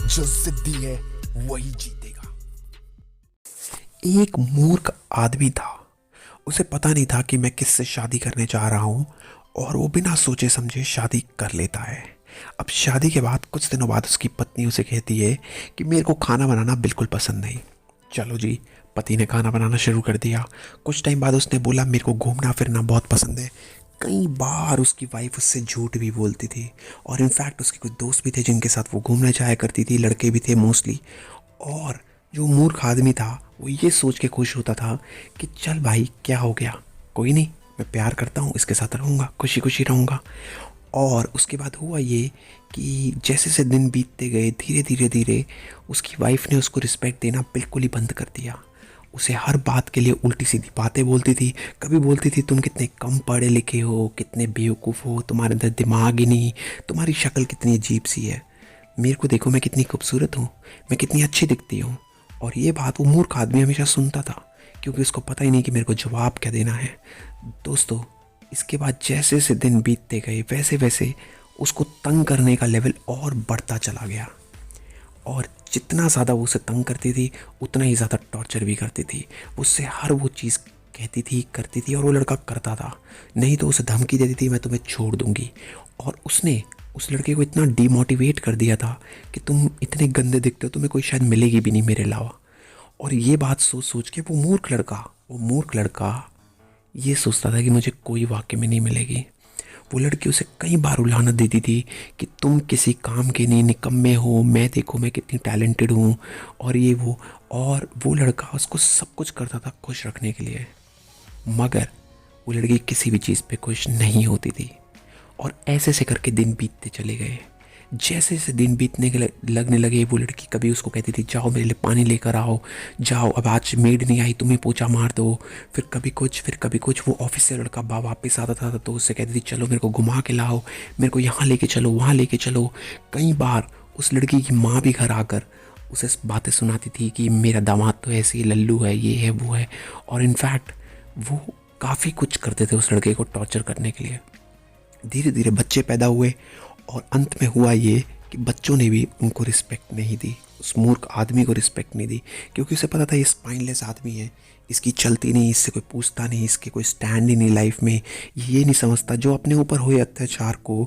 जो जिद्दी है वही जीतेगा। एक मूर्ख आदमी था। उसे पता नहीं था कि मैं किससे शादी करने जा रहा हूँ और वो बिना सोचे समझे शादी कर लेता है। अब शादी के बाद कुछ दिनों बाद उसकी पत्नी उसे कहती है कि मेरे को खाना बनाना बिल्कुल पसंद नहीं। चलो जी, पति ने खाना बनाना शुरू कर दिया। कुछ टाइम बाद उसने बोला मेरे को घूमना फिरना बहुत पसंद है। कई बार उसकी वाइफ उससे झूठ भी बोलती थी और इनफैक्ट उसके कुछ दोस्त भी थे जिनके साथ वो घूमने जाया करती थी, लड़के भी थे मोस्टली। और जो मूर्ख आदमी था वो ये सोच के खुश होता था कि चल भाई क्या हो गया, कोई नहीं, मैं प्यार करता हूँ, इसके साथ रहूँगा, खुशी खुशी रहूँगा। और उसके बाद हुआ ये कि जैसे जैसे दिन बीतते गए धीरे धीरे धीरे उसकी वाइफ ने उसको रिस्पेक्ट देना बिल्कुल ही बंद कर दिया। उसे हर बात के लिए उल्टी सीधी बातें बोलती थी। कभी बोलती थी तुम कितने कम पढ़े लिखे हो, कितने बेवकूफ़ हो, तुम्हारे अंदर दिमाग ही नहीं, तुम्हारी शक्ल कितनी अजीब सी है, मेरे को देखो मैं कितनी खूबसूरत हूँ, मैं कितनी अच्छी दिखती हूँ। और ये बात वो मूर्ख आदमी हमेशा सुनता था क्योंकि उसको पता ही नहीं कि मेरे को जवाब क्या देना है। दोस्तों, इसके बाद जैसे जैसे दिन बीतते गए वैसे वैसे उसको तंग करने का लेवल और बढ़ता चला गया। और जितना ज़्यादा वो उसे तंग करती थी उतना ही ज़्यादा टॉर्चर भी करती थी। उससे हर वो चीज़ कहती थी, करती थी और वो लड़का करता था। नहीं तो उसे धमकी देती थी मैं तुम्हें छोड़ दूंगी। और उसने उस लड़के को इतना डीमोटिवेट कर दिया था कि तुम इतने गंदे दिखते हो, तुम्हें कोई शायद मिलेगी भी नहीं मेरे अलावा। और ये बात सोच सोच के वो मूर्ख लड़का ये सोचता था कि मुझे कोई वाकई में नहीं मिलेगी। वो लड़की उसे कई बार उलाहना देती थी कि तुम किसी काम के नहीं, निकम्मे हो, मैं देखो मैं कितनी टैलेंटेड हूँ और ये वो। और वो लड़का उसको सब कुछ करता था खुश रखने के लिए, मगर वो लड़की किसी भी चीज़ पे खुश नहीं होती थी। और ऐसे ऐसे करके दिन बीतते चले गए। जैसे जैसे दिन बीतने के लगने लगे वो लड़की कभी उसको कहती थी जाओ मेरे लिए पानी लेकर आओ, जाओ अब आज मेड नहीं आई तुम्हें पोछा मार दो। फिर कभी कुछ फिर कभी कुछ। वो ऑफिस से लड़का वापस आता था तो उससे कहती थी चलो मेरे को घुमा के लाओ, मेरे को यहाँ लेके चलो, वहाँ लेके चलो। कई बार उस लड़की की माँ भी घर आकर उसे बातें सुनाती थी कि मेरा दामाद तो ऐसे ही लल्लू है, ये है वो है। और इनफैक्ट वो काफ़ी कुछ करते थे उस लड़के को टॉर्चर करने के लिए। धीरे धीरे बच्चे पैदा हुए और अंत में हुआ ये कि बच्चों ने भी उनको रिस्पेक्ट नहीं दी, उस मूर्ख आदमी को रिस्पेक्ट नहीं दी। क्योंकि उसे पता था ये स्पाइनलेस आदमी है, इसकी चलती नहीं, इससे कोई पूछता नहीं, इसके कोई स्टैंड ही नहीं लाइफ में। ये नहीं समझता जो अपने ऊपर हुए अत्याचार को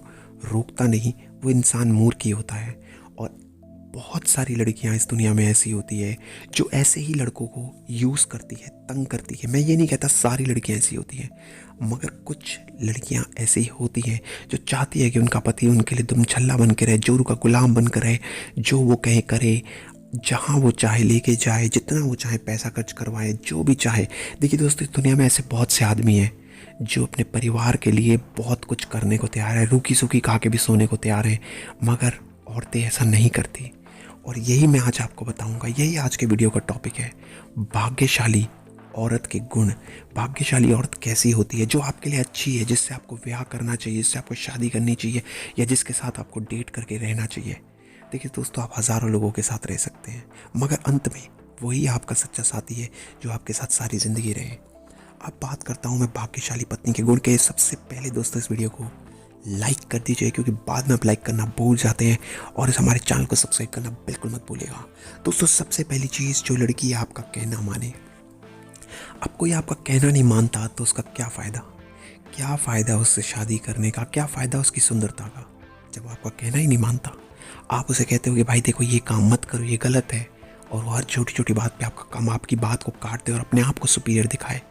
रोकता नहीं वो इंसान मूर्ख ही होता है। और बहुत सारी लड़कियां इस दुनिया में ऐसी होती है जो ऐसे ही लड़कों को यूज़ करती है, तंग करती है। मैं ये नहीं कहता सारी लड़कियां ऐसी होती हैं, मगर कुछ लड़कियां ऐसी होती हैं जो चाहती है कि उनका पति उनके लिए दुम छल्ला बन के रहे, जोरू का गुलाम बन कर रहे, जो वो कहे करे, जहाँ वो चाहे लेके जाए, जितना वो चाहे पैसा खर्च करवाए, जो भी चाहे। देखिए दोस्तों, इस दुनिया में ऐसे बहुत से आदमी हैं जो अपने परिवार के लिए बहुत कुछ करने को तैयार है, रूखी सूखी खा के भी सोने को तैयार है, मगर औरतें ऐसा नहीं करती। और यही मैं आज आपको बताऊंगा, यही आज के वीडियो का टॉपिक है, भाग्यशाली औरत के गुण। भाग्यशाली औरत कैसी होती है, जो आपके लिए अच्छी है, जिससे आपको ब्याह करना चाहिए, जिससे आपको शादी करनी चाहिए, या जिसके साथ आपको डेट करके रहना चाहिए। देखिए दोस्तों, आप हज़ारों लोगों के साथ रह सकते हैं मगर अंत में वही आपका सच्चा साथी है जो आपके साथ सारी ज़िंदगी रहे। अब बात करता हूँ मैं भाग्यशाली पत्नी के गुण के। सबसे पहले दोस्तों इस वीडियो को लाइक कर दीजिए क्योंकि बाद में आप लाइक करना भूल जाते हैं, और इस हमारे चैनल को सब्सक्राइब करना बिल्कुल मत भूलिएगा। दोस्तों, सबसे पहली चीज़, जो लड़की आपका कहना माने। अब कोई आपका कहना नहीं मानता तो उसका क्या फ़ायदा? क्या फ़ायदा उससे शादी करने का? क्या फ़ायदा उसकी सुंदरता का जब आपका कहना ही नहीं मानता? आप उसे कहते हो कि भाई देखो ये काम मत करो, ये गलत है, और वो हर छोटी छोटी बात पे आपका काम, आपकी बात को काट दे और अपने आप को सुपीरियर दिखाए।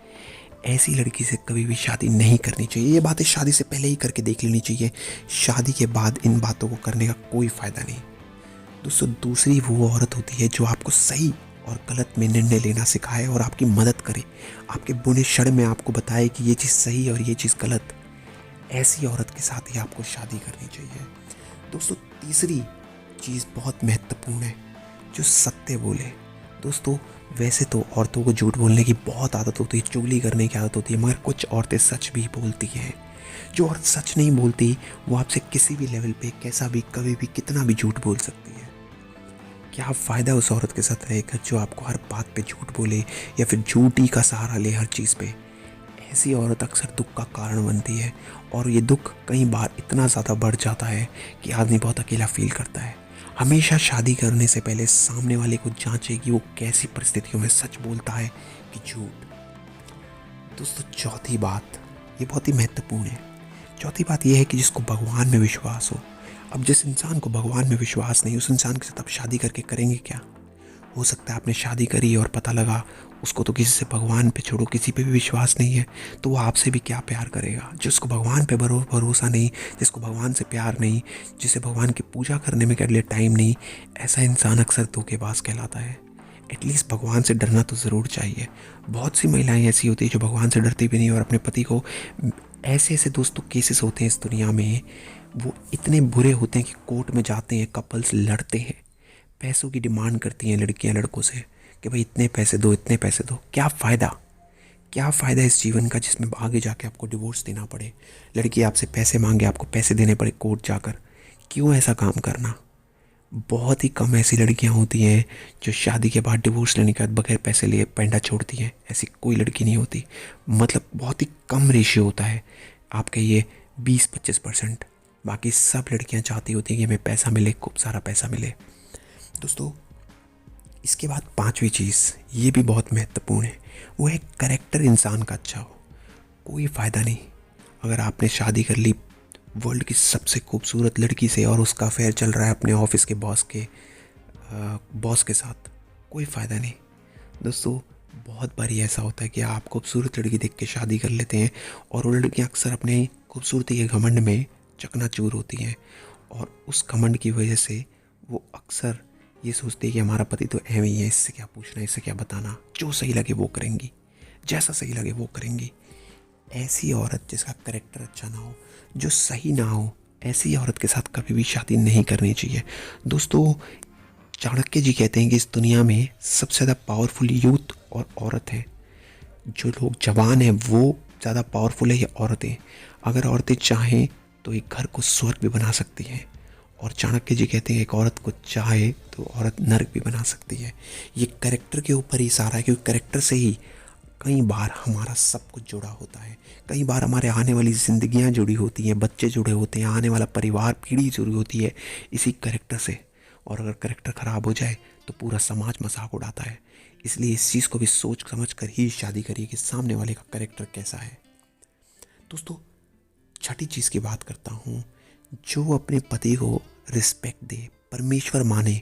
ऐसी लड़की से कभी भी शादी नहीं करनी चाहिए। ये बातें शादी से पहले ही करके देख लेनी चाहिए। शादी के बाद इन बातों को करने का कोई फ़ायदा नहीं। दोस्तों, दूसरी वो औरत होती है जो आपको सही और गलत में निर्णय लेना सिखाए और आपकी मदद करे, आपके बुरे क्षण में आपको बताए कि ये चीज़ सही और ये चीज़ गलत। ऐसी औरत के साथ ही आपको शादी करनी चाहिए। दोस्तों, तीसरी चीज़ बहुत महत्वपूर्ण है, जो सत्य बोले। दोस्तों, वैसे तो औरतों को झूठ बोलने की बहुत आदत होती है, चुगली करने की आदत होती है, मगर कुछ औरतें सच भी बोलती हैं। जो औरत सच नहीं बोलती वो आपसे किसी भी लेवल पे कैसा भी, कभी भी, कितना भी झूठ बोल सकती है। क्या फ़ायदा उस औरत के साथ रहकर जो आपको हर बात पे झूठ बोले या फिर झूठी का सहारा ले हर चीज़ पे। ऐसी औरत अक्सर दुख का कारण बनती है, और ये दुख कई बार इतना ज़्यादा बढ़ जाता है कि आदमी बहुत अकेला फील करता है। हमेशा शादी करने से पहले सामने वाले को जांचें कि वो कैसी परिस्थितियों में सच बोलता है कि झूठ। दोस्तों चौथी बात, ये बहुत ही महत्वपूर्ण है। चौथी बात ये है कि जिसको भगवान में विश्वास हो। अब जिस इंसान को भगवान में विश्वास नहीं, उस इंसान के साथ आप शादी करके करेंगे क्या? हो सकता है आपने शादी करी और पता लगा उसको तो किसी से, भगवान पे छोड़ो किसी पे भी विश्वास नहीं है, तो वो आपसे भी क्या प्यार करेगा? जिसको भगवान पे भरोसा नहीं, जिसको भगवान से प्यार नहीं, जिसे भगवान की पूजा करने में कर लिए टाइम नहीं, ऐसा इंसान अक्सर धोखेबाज कहलाता है। एटलीस्ट भगवान से डरना तो ज़रूर चाहिए। बहुत सी महिलाएं ऐसी होती है जो भगवान से डरती भी नहीं और अपने पति को, ऐसे ऐसे दोस्तों केसेस होते हैं इस दुनिया में, वो इतने बुरे होते हैं कि कोर्ट में जाते हैं, कपल्स लड़ते हैं, पैसों की डिमांड करती हैं लड़कियां लड़कों से कि भाई इतने पैसे दो, इतने पैसे दो। क्या फ़ायदा? क्या फ़ायदा इस जीवन का जिसमें आगे जाके आपको डिवोर्स देना पड़े? लड़की आपसे पैसे मांगे, आपको पैसे देने पड़े कोर्ट जाकर। क्यों ऐसा काम करना? बहुत ही कम ऐसी लड़कियां होती हैं जो शादी के बाद, डिवोर्स लेने के बाद बगैर पैसे लिए पैंडा छोड़ती हैं। ऐसी कोई लड़की नहीं होती। मतलब बहुत ही कम रेशियो होता है। आप कहिए 20-25%। बाकी सब लड़कियां चाहती होती हैं कि हमें पैसा मिले, खूब सारा पैसा मिले। दोस्तों इसके बाद पांचवी चीज़, ये भी बहुत महत्वपूर्ण है, वो है करेक्टर इंसान का अच्छा हो। कोई फ़ायदा नहीं अगर आपने शादी कर ली वर्ल्ड की सबसे खूबसूरत लड़की से और उसका अफेयर चल रहा है अपने ऑफिस के बॉस के साथ, कोई फ़ायदा नहीं। दोस्तों बहुत बारी ऐसा होता है कि आप खूबसूरत लड़की देख के शादी कर लेते हैं और वो लड़कियाँ अक्सर अपने खूबसूरती के घमंड में चकनाचूर होती हैं और उस घमंड की वजह से वो अक्सर ये सोचते हैं कि हमारा पति तो ऐਵੇਂ ही है, इससे क्या पूछना, इससे क्या बताना, जो सही लगे वो करेंगी, जैसा सही लगे वो करेंगी। ऐसी औरत जिसका करेक्टर अच्छा ना हो, जो सही ना हो, ऐसी औरत के साथ कभी भी शादी नहीं करनी चाहिए। दोस्तों चाणक्य जी कहते हैं कि इस दुनिया में सबसे ज़्यादा पावरफुल यूथ और औरत है। जो लोग जवान हैं वो ज़्यादा पावरफुल है या औरतें? अगर औरतें चाहें तो एक घर को स्वर्ग भी बना सकती हैं। और चाणक्य जी कहते हैं एक औरत को चाहे तो औरत नर्क भी बना सकती है। ये करेक्टर के ऊपर ही सारा है, क्योंकि करेक्टर से ही कई बार हमारा सब कुछ जुड़ा होता है। कई बार हमारे आने वाली ज़िंदगियां जुड़ी होती हैं, बच्चे जुड़े होते हैं, आने वाला परिवार पीढ़ी जुड़ी होती है इसी करेक्टर से। और अगर करेक्टर ख़राब हो जाए तो पूरा समाज मजाक उड़ाता है। इसलिए इस चीज़ को भी सोच समझ कर ही शादी करिए कि सामने वाले का करेक्टर कैसा है। दोस्तों छठी चीज़ की बात करता हूँ, जो अपने पति को रिस्पेक्ट दे, परमेश्वर माने।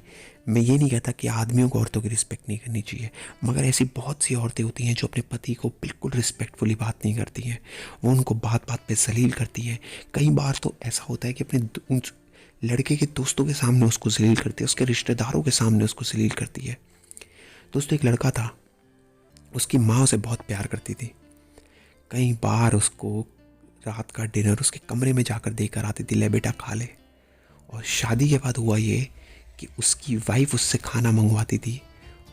मैं ये नहीं कहता कि आदमियों को औरतों की रिस्पेक्ट नहीं करनी चाहिए, मगर ऐसी बहुत सी औरतें होती हैं जो अपने पति को बिल्कुल रिस्पेक्टफुली बात नहीं करती हैं। वो उनको बात बात पे जलील करती हैं। कई बार तो ऐसा होता है कि अपने उन लड़के के दोस्तों के सामने उसको जलील करती है, उसके रिश्तेदारों के सामने उसको जलील करती है। दोस्तों एक लड़का था, उसकी माँ उसे बहुत प्यार करती थी। कई बार उसको रात का डिनर उसके कमरे में जाकर देकर आती थी, ले बेटा खा ले। और शादी के बाद हुआ ये कि उसकी वाइफ उससे खाना मंगवाती थी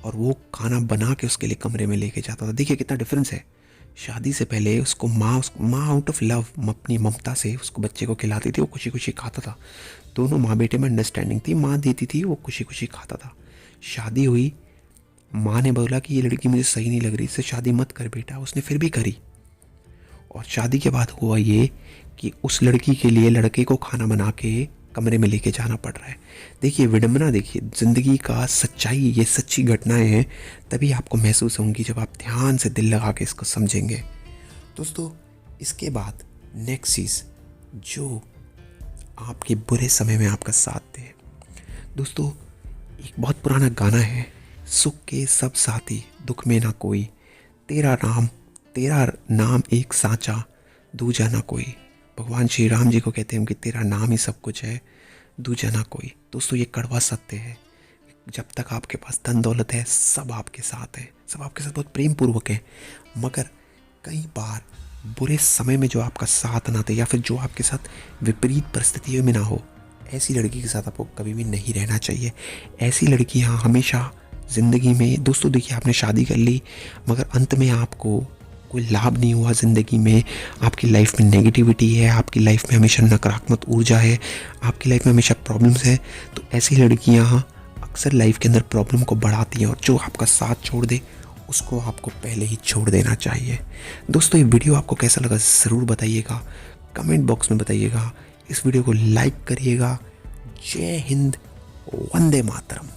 और वो खाना बना के उसके लिए कमरे में लेके जाता था। देखिए कितना डिफरेंस है। शादी से पहले उसको माँ आउट ऑफ लव, अपनी ममता से उसको बच्चे को खिलाती थी, वो खुशी खुशी खाता था। दोनों माँ बेटे में अंडरस्टैंडिंग थी, माँ देती थी, वो खुशी खुशी खाता था। शादी हुई, माँ ने बोला कि ये लड़की मुझे सही नहीं लग रही, इससे शादी मत कर बेटा। उसने फिर भी करी। और शादी के बाद हुआ ये कि उस लड़की के लिए लड़के को खाना बना के कमरे में लेके जाना पड़ रहा है। देखिए विडंबना, देखिए ज़िंदगी का सच्चाई, ये सच्ची घटनाएं हैं। तभी आपको महसूस होंगी जब आप ध्यान से दिल लगा के इसको समझेंगे। दोस्तों इसके बाद नेक्स्ट चीज़, जो आपके बुरे समय में आपका साथ दे। दोस्तों एक बहुत पुराना गाना है, सुख के सब साथी दुख में ना कोई, तेरा नाम एक साचा दूजा ना कोई। भगवान श्री राम जी को कहते हैं कि तेरा नाम ही सब कुछ है, दूजा ना कोई। दोस्तों ये कड़वा सत्य है। जब तक आपके पास धन दौलत है सब आपके साथ है, सब आपके साथ बहुत प्रेम पूर्वक है, मगर कई बार बुरे समय में जो आपका साथ ना दे या फिर जो आपके साथ विपरीत परिस्थितियों में ना हो, ऐसी लड़की के साथ आपको कभी भी नहीं रहना चाहिए। ऐसी लड़कियाँ हमेशा ज़िंदगी में, दोस्तों देखिए आपने शादी कर ली मगर अंत में आपको कोई लाभ नहीं हुआ ज़िंदगी में, आपकी लाइफ में नेगेटिविटी है, आपकी लाइफ में हमेशा नकारात्मक ऊर्जा है, आपकी लाइफ में हमेशा प्रॉब्लम्स है, तो ऐसी लड़कियाँ अक्सर लाइफ के अंदर प्रॉब्लम को बढ़ाती हैं। और जो आपका साथ छोड़ दे उसको आपको पहले ही छोड़ देना चाहिए। दोस्तों ये वीडियो आपको कैसा लगा ज़रूर बताइएगा, कमेंट बॉक्स में बताइएगा। इस वीडियो को लाइक करिएगा। जय हिंद, वंदे मातरम।